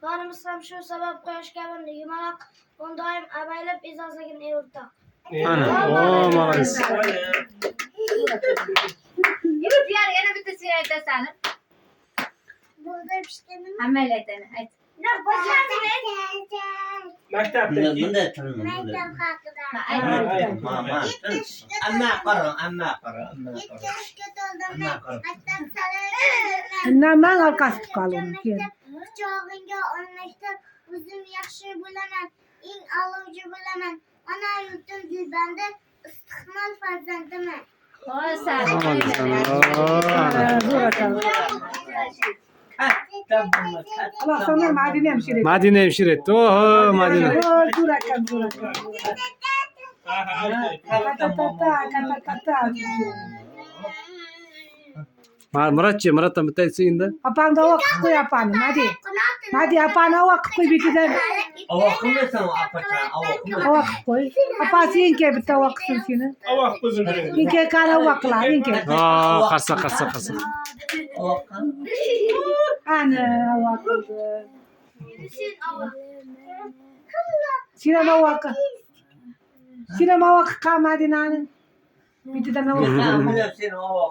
Barımızdan şu sebep koyuş gelmedi. Yumalak onu daim abaylap izazagin evrta. Ana. Oo malays. Yürü diğer yana bir de siyah etsene. Burada bir şey mi? Amel edene. Evet. Ne başardın? Maktabda Bunda turun bunda. Mektem kalkıda. Evet. Mama. Amma qara, amma qara, amma qara. Keşke doldum ne? Amma qara. Mektem sarı. Naman arkası kalın ki. Kucağınca onlaştır. Uzun yakşı bulamam. İn alıcı bulamam. Ana yurtun güzbende ıstıkmal farzandımı. O sen. Dur bakalım. Allah sana Madine hemşire. Madine hemşire etti. Oho Madine. Dur bakalım, dur bakalım. Murat'tan bir tanesi indi. Apan da vakit koy apan. Hadi apan vakit koy bir gidelim. Avakımı sen apaça, avakımı. Vakit koy. Apan sinke bir de vakit sini. avak kızım. İnke kana vakla inke. Aa karsa. Avakım. Ana vakit. Sinema vakit. Sinema vakit kamadin anın. Bir de ne vakit. Ben biliyorum seni avak.